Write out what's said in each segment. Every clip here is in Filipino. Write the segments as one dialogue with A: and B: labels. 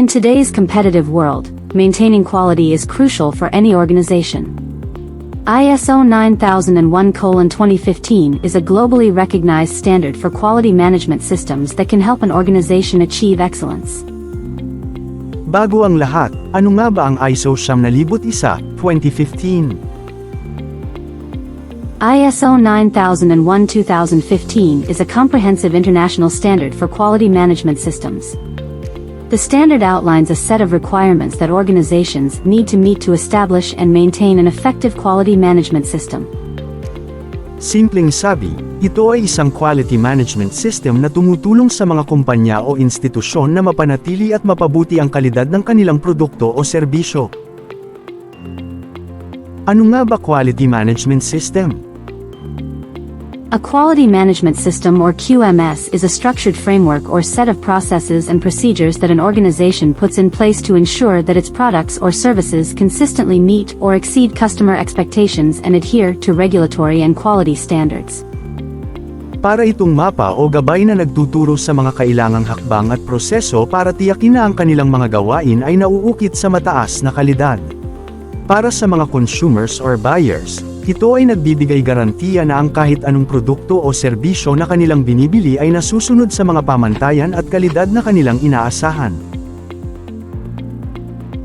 A: In today's competitive world, maintaining quality is crucial for any organization. ISO 9001:2015 is a globally recognized standard for quality management systems that can help an organization achieve excellence.
B: Bago ang lahat, ano nga ba ang ISO 9001:2015?
A: ISO 9001:2015 is a comprehensive international standard for quality management systems. The standard outlines a set of requirements that organizations need to meet to establish and maintain an effective quality management system.
B: Simpleng sabi, ito ay isang quality management system na tumutulong sa mga kumpanya o institusyon na mapanatili at mapabuti ang kalidad ng kanilang produkto o serbisyo. Ano nga ba quality management system?
A: A quality management system or QMS is a structured framework or set of processes and procedures that an organization puts in place to ensure that its products or services consistently meet or exceed customer expectations and adhere to regulatory and quality standards.
B: Para itong mapa o gabay na nagtuturo sa mga kailangang hakbang at proseso para tiyakin na ang kanilang mga gawain ay nauukit sa mataas na kalidad. Para sa mga consumers or buyers, ito ay nagbibigay garantiya na ang kahit anong produkto o serbisyo na kanilang binibili ay nasusunod sa mga pamantayan at kalidad na kanilang inaasahan.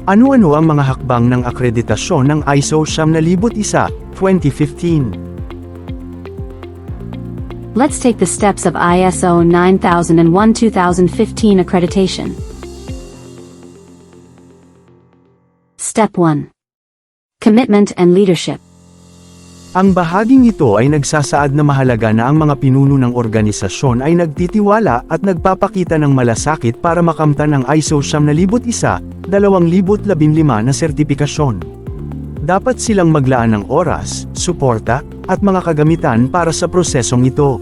B: Ano-ano ang mga hakbang ng akreditasyon ng ISO 9001:2015?
A: Let's take the steps of ISO 9001:2015 accreditation. Step 1. Commitment and leadership.
B: Ang bahaging ito ay nagsasaad na mahalaga na ang mga pinuno ng organisasyon ay nagtitiwala at nagpapakita ng malasakit para makamtan ang ISO 9001:2015 na sertipikasyon. Dapat silang maglaan ng oras, suporta, at mga kagamitan para sa prosesong ito.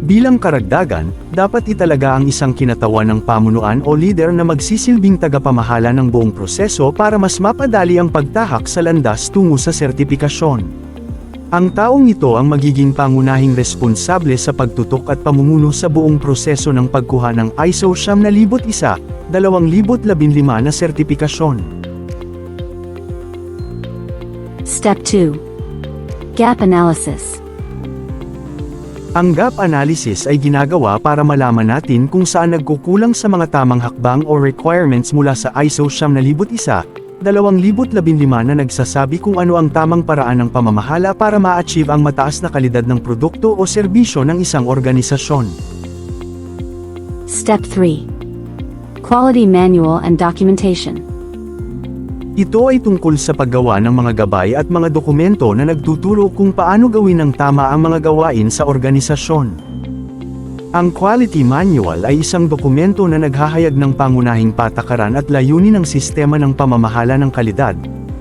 B: Bilang karagdagan, dapat italaga ang isang kinatawan ng pamunuan o leader na magsisilbing tagapamahala ng buong proseso para mas mapadali ang pagtahak sa landas tungo sa sertipikasyon. Ang taong ito ang magiging pangunahing responsable sa pagtutok at pamumuno sa buong proseso ng pagkuha ng ISO 9001:2015 na sertipikasyon.
A: Step 2. Gap analysis.
B: Ang gap analysis ay ginagawa para malaman natin kung saan nagkukulang sa mga tamang hakbang o requirements mula sa ISO 9001:2015 na nagsasabi kung ano ang tamang paraan ng pamamahala para ma-achieve ang mataas na kalidad ng produkto o serbisyo ng isang organisasyon.
A: Step 3. Quality manual and documentation.
B: Ito ay tungkol sa paggawa ng mga gabay at mga dokumento na nagtuturo kung paano gawin ng tama ang mga gawain sa organisasyon. Ang Quality Manual ay isang dokumento na naghahayag ng pangunahing patakaran at layunin ng sistema ng pamamahala ng kalidad,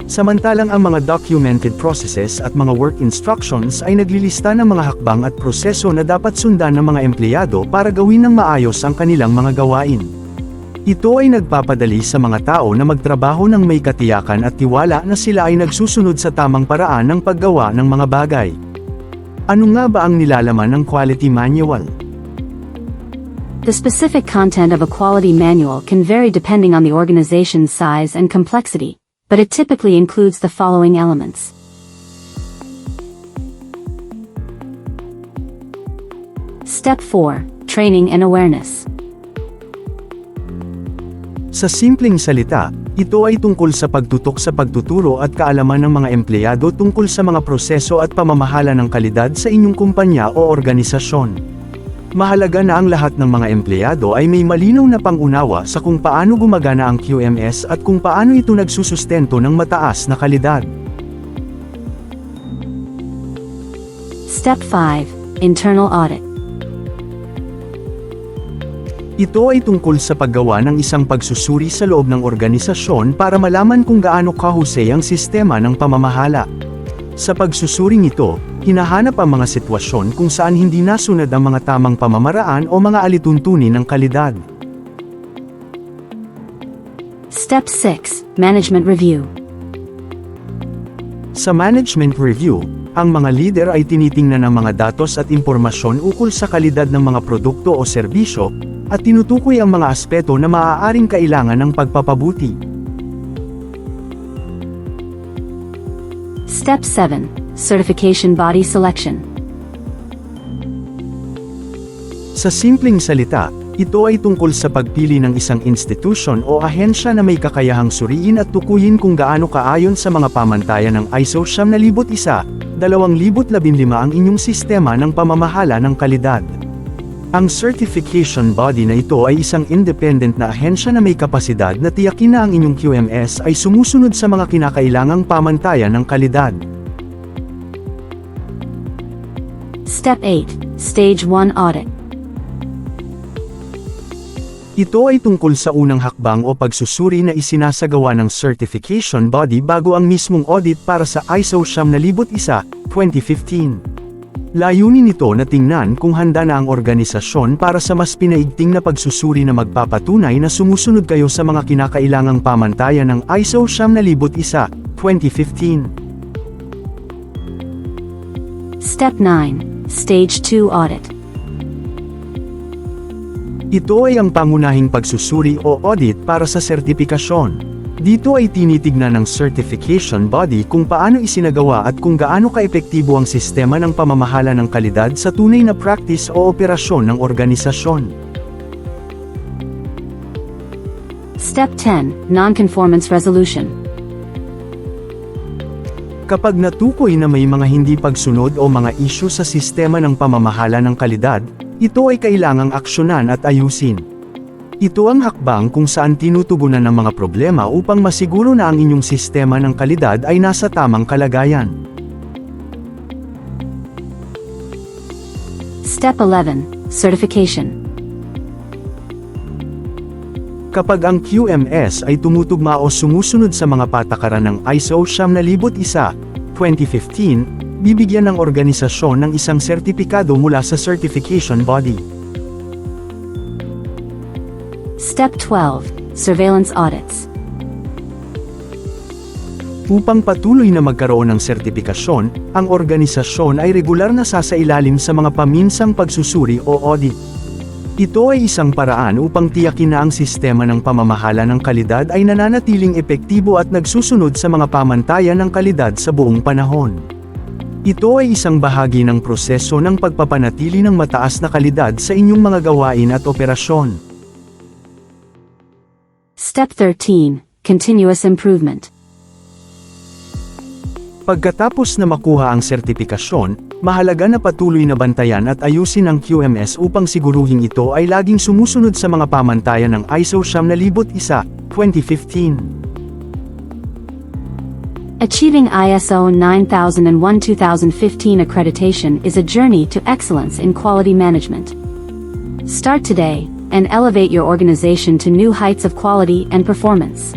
B: samantalang ang mga documented processes at mga work instructions ay naglilista ng mga hakbang at proseso na dapat sundan ng mga empleyado para gawin ng maayos ang kanilang mga gawain. Ito ay nagpapadali sa mga tao na magtrabaho ng may katiyakan at tiwala na sila ay nagsusunod sa tamang paraan ng paggawa ng mga bagay. Ano nga ba ang nilalaman ng Quality Manual?
A: The specific content of a quality manual can vary depending on the organization's size and complexity, but it typically includes the following elements. Step 4. Training and awareness.
B: Sa simpleng salita, ito ay tungkol sa pagtutok sa pagtuturo at kaalaman ng mga empleyado tungkol sa mga proseso at pamamahala ng kalidad sa inyong kumpanya o organisasyon. Mahalaga na ang lahat ng mga empleyado ay may malinaw na pangunawa sa kung paano gumagana ang QMS at kung paano ito nagsusustento ng mataas na kalidad.
A: Step 5. Internal audit.
B: Ito ay tungkol sa paggawa ng isang pagsusuri sa loob ng organisasyon para malaman kung gaano kahusay ang sistema ng pamamahala. Sa pagsusuring ito, hinahanap ang mga sitwasyon kung saan hindi nasunod ang mga tamang pamamaraan o mga alituntunin ng kalidad.
A: Step 6. Management review.
B: Sa management review, ang mga leader ay tinitingnan ang mga datos at impormasyon ukol sa kalidad ng mga produkto o serbisyo, at tinutukoy ang mga aspeto na maaaring kailangan ng pagpapabuti.
A: Step 7. Certification Body Selection.
B: Sa simpleng salita, ito ay tungkol sa pagpili ng isang institusyon o ahensya na may kakayahang suriin at tukuyin kung gaano kaayon sa mga pamantayan ng ISO 9001-2015 ang inyong sistema ng pamamahala ng kalidad. Ang certification body na ito ay isang independent na ahensya na may kapasidad na tiyakin na ang inyong QMS ay sumusunod sa mga kinakailangang pamantayan ng kalidad.
A: Step 8. Stage 1 Audit.
B: Ito ay tungkol sa unang hakbang o pagsusuri na isinasagawa ng certification body bago ang mismong audit para sa ISO 9001-2015. Layunin nito na tingnan kung handa na ang organisasyon para sa mas pinaigting na pagsusuri na magpapatunay na sumusunod kayo sa mga kinakailangang pamantayan ng ISO 9001-2015.
A: Step 9. Stage 2 Audit.
B: Ito ay ang pangunahing pagsusuri o audit para sa sertipikasyon. Dito ay tinitignan ng certification body kung paano isinagawa at kung gaano kaepektibo ang sistema ng pamamahala ng kalidad sa tunay na practice o operasyon ng organisasyon.
A: Step 10. Non-Conformance Resolution.
B: Kapag natukoy na may mga hindi pagsunod o mga issue sa sistema ng pamamahala ng kalidad, ito ay kailangang aksyonan at ayusin. Ito ang hakbang kung saan tinutugunan ng mga problema upang masiguro na ang inyong sistema ng kalidad ay nasa tamang kalagayan.
A: Step 11. Certification.
B: Kapag ang QMS ay tumutugma o sumusunod sa mga patakaran ng ISO 9001-2015, bibigyan ng organisasyon ng isang sertipikado mula sa certification body.
A: Step 12. Surveillance Audits.
B: Upang patuloy na magkaroon ng sertipikasyon, ang organisasyon ay regular na sasailalim sa mga paminsang pagsusuri o audit. Ito ay isang paraan upang tiyakin na ang sistema ng pamamahala ng kalidad ay nananatiling epektibo at nagsusunod sa mga pamantayan ng kalidad sa buong panahon. Ito ay isang bahagi ng proseso ng pagpapanatili ng mataas na kalidad sa inyong mga gawain at operasyon.
A: Step 13. Continuous Improvement.
B: Pagkatapos na makuha ang sertipikasyon, mahalaga na patuloy na bantayan at ayusin ang QMS upang siguruhin ito ay laging sumusunod sa mga pamantayan ng ISO 9001-2015.
A: Achieving ISO 9001-2015 accreditation is a journey to excellence in quality management. Start today, and elevate your organization to new heights of quality and performance.